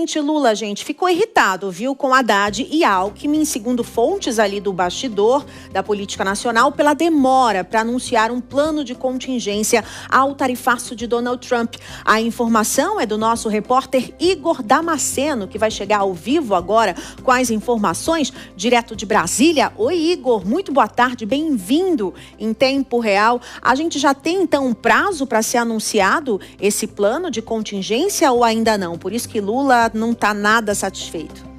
presidente Lula, gente, ficou irritado, viu, com Haddad e Alckmin, segundo fontes ali do bastidor da política nacional, pela demora para anunciar um plano de contingência ao tarifaço de Donald Trump. A informação é do nosso repórter Igor Damasceno, que vai chegar ao vivo agora com as informações direto de Brasília. Oi, Igor, muito boa tarde, bem-vindo em tempo real. A gente já tem, então, um prazo para ser anunciado esse plano de contingência ou ainda não? Por isso que Lula não está nada satisfeito.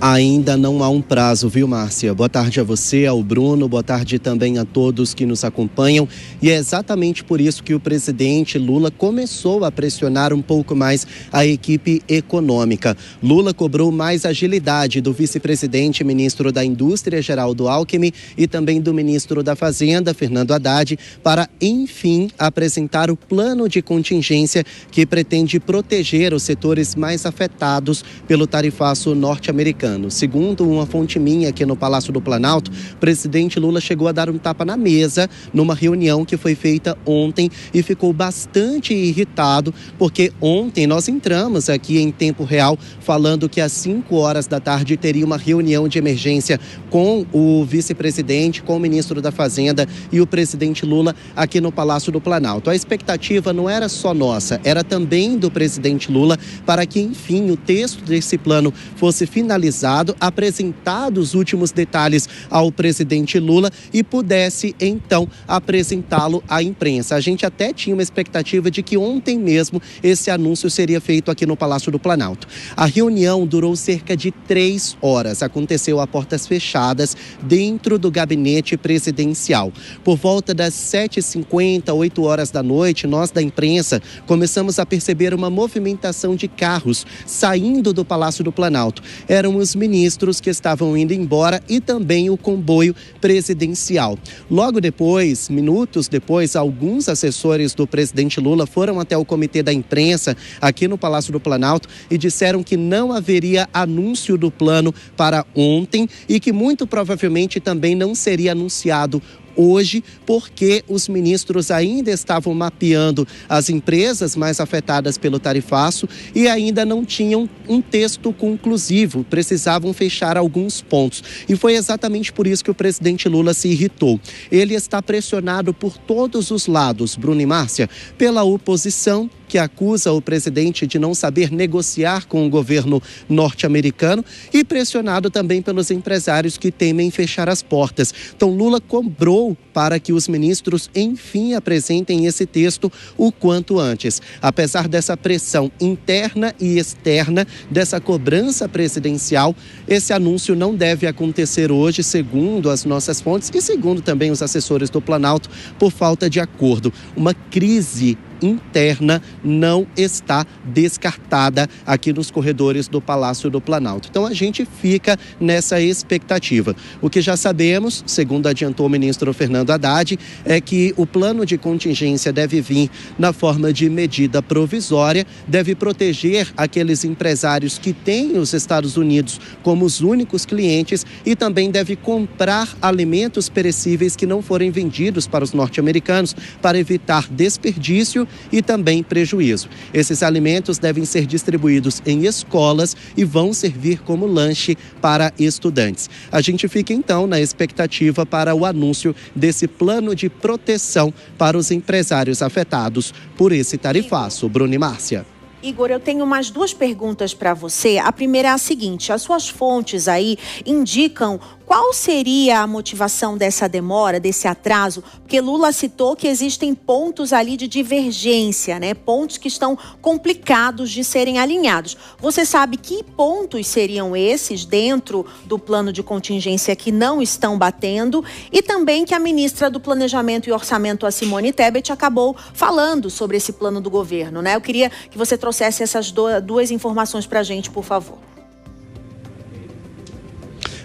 Ainda não há um prazo, viu, Márcia? Boa tarde a você, ao Bruno, boa tarde também a todos que nos acompanham. E é exatamente por isso que o presidente Lula começou a pressionar um pouco mais a equipe econômica. Lula cobrou mais agilidade do vice-presidente e ministro da Indústria, Geraldo Alckmin, e também do ministro da Fazenda, Fernando Haddad, para, enfim, apresentar o plano de contingência que pretende proteger os setores mais afetados pelo tarifaço norte-americano. Segundo uma fonte minha aqui no Palácio do Planalto, o presidente Lula chegou a dar um tapa na mesa numa reunião que foi feita ontem e ficou bastante irritado, porque ontem nós entramos aqui em tempo real falando que às 5 horas da tarde teria uma reunião de emergência com o vice-presidente, com o ministro da Fazenda e o presidente Lula aqui no Palácio do Planalto. A expectativa não era só nossa, era também do presidente Lula para que, enfim, o texto desse plano fosse finalizado, apresentado os últimos detalhes ao presidente Lula e pudesse, então, apresentá-lo à imprensa. A gente até tinha uma expectativa de que ontem mesmo esse anúncio seria feito aqui no Palácio do Planalto. A reunião durou cerca de 3 horas. Aconteceu a portas fechadas dentro do gabinete presidencial. Por volta das 7h50, 8 horas da noite, nós da imprensa começamos a perceber uma movimentação de carros saindo do Palácio do Planalto. Eram os ministros que estavam indo embora e também o comboio presidencial. Logo depois, minutos depois, alguns assessores do presidente Lula foram até o comitê da imprensa aqui no Palácio do Planalto e disseram que não haveria anúncio do plano para ontem e que muito provavelmente também não seria anunciado hoje, porque os ministros ainda estavam mapeando as empresas mais afetadas pelo tarifaço e ainda não tinham um texto conclusivo, precisavam fechar alguns pontos. E foi exatamente por isso que o presidente Lula se irritou. Ele está pressionado por todos os lados, Bruno e Márcia, pela oposição, que acusa o presidente de não saber negociar com o governo norte-americano e pressionado também pelos empresários que temem fechar as portas. Então, Lula cobrou para que os ministros, enfim, apresentem esse texto o quanto antes. Apesar dessa pressão interna e externa, dessa cobrança presidencial, esse anúncio não deve acontecer hoje, segundo as nossas fontes e segundo também os assessores do Planalto, por falta de acordo. Uma crise interna não está descartada aqui nos corredores do Palácio do Planalto. Então a gente fica nessa expectativa. O que já sabemos, segundo adiantou o ministro Fernando Haddad, é que o plano de contingência deve vir na forma de medida provisória, deve proteger aqueles empresários que têm os Estados Unidos como os únicos clientes e também deve comprar alimentos perecíveis que não forem vendidos para os norte-americanos para evitar desperdício e também prejuízo. Esses alimentos devem ser distribuídos em escolas e vão servir como lanche para estudantes. A gente fica então na expectativa para o anúncio desse plano de proteção para os empresários afetados por esse tarifaço. Bruno e Márcia. Igor, eu tenho mais 2 perguntas para você. A primeira é a seguinte: as suas fontes aí indicam qual seria a motivação dessa demora, desse atraso? Porque Lula citou que existem pontos ali de divergência, né? Pontos que estão complicados de serem alinhados. Você sabe que pontos seriam esses dentro do plano de contingência que não estão batendo? E também que a ministra do Planejamento e Orçamento, a Simone Tebet, acabou falando sobre esse plano do governo, né? Eu queria que você trouxesse essas 2 informações para a gente, por favor.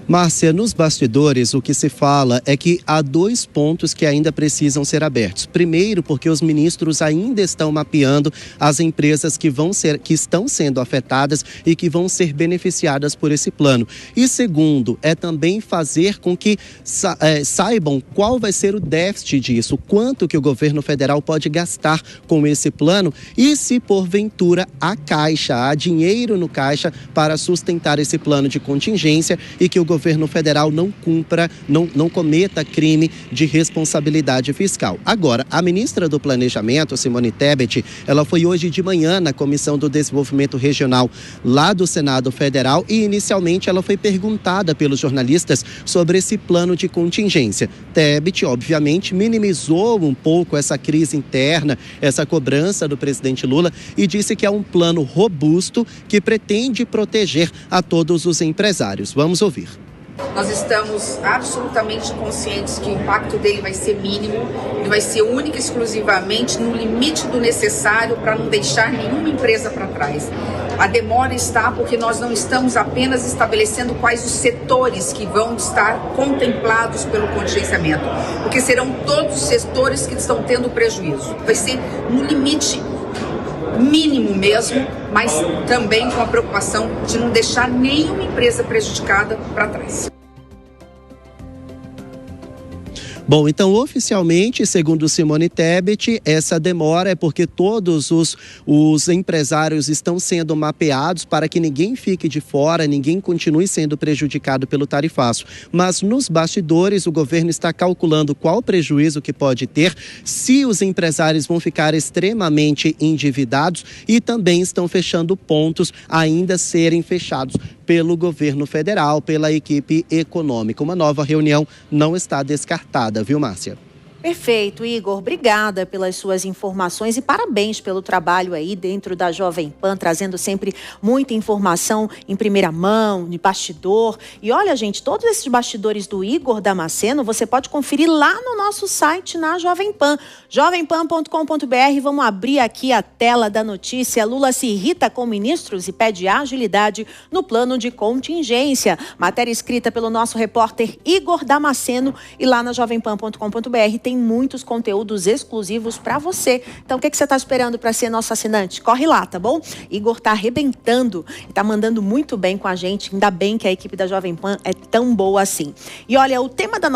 Márcia, nos bastidores, o que se fala é que há 2 pontos que ainda precisam ser abertos. Primeiro, porque os ministros ainda estão mapeando as empresas que estão sendo afetadas e que vão ser beneficiadas por esse plano. E segundo, é também fazer com que saibam qual vai ser o déficit disso, quanto que o governo federal pode gastar com esse plano e se porventura há dinheiro no caixa para sustentar esse plano de contingência e que o governo federal não cometa crime de responsabilidade fiscal. Agora, a ministra do Planejamento, Simone Tebet, ela foi hoje de manhã na Comissão do Desenvolvimento Regional lá do Senado Federal e inicialmente ela foi perguntada pelos jornalistas sobre esse plano de contingência. Tebet, obviamente, minimizou um pouco essa crise interna, essa cobrança do presidente Lula e disse que é um plano robusto que pretende proteger a todos os empresários. Vamos ouvir. Nós estamos absolutamente conscientes que o impacto dele vai ser mínimo, ele vai ser único e exclusivamente no limite do necessário para não deixar nenhuma empresa para trás. A demora está porque nós não estamos apenas estabelecendo quais os setores que vão estar contemplados pelo contingenciamento, porque serão todos os setores que estão tendo prejuízo. Vai ser no limite mínimo mesmo, mas também com a preocupação de não deixar nenhuma empresa prejudicada para trás. Bom, então oficialmente, segundo Simone Tebet, essa demora é porque todos os empresários estão sendo mapeados para que ninguém fique de fora, ninguém continue sendo prejudicado pelo tarifaço. Mas nos bastidores, o governo está calculando qual prejuízo que pode ter, se os empresários vão ficar extremamente endividados e também estão fechando pontos ainda serem fechados pelo governo federal, pela equipe econômica. Uma nova reunião não está descartada, viu, Márcia? Perfeito, Igor. Obrigada pelas suas informações e parabéns pelo trabalho aí dentro da Jovem Pan, trazendo sempre muita informação em primeira mão, de bastidor. E olha, gente, todos esses bastidores do Igor Damasceno, você pode conferir lá no nosso site, na Jovem Pan, jovempan.com.br. Vamos abrir aqui a tela da notícia. Lula se irrita com ministros e pede agilidade no plano de contingência. Matéria escrita pelo nosso repórter Igor Damasceno e lá na jovempan.com.br tem muitos conteúdos exclusivos para você. Então, o que você está esperando para ser nosso assinante? Corre lá, tá bom? Igor tá arrebentando e tá mandando muito bem com a gente. Ainda bem que a equipe da Jovem Pan é tão boa assim. E olha, o tema da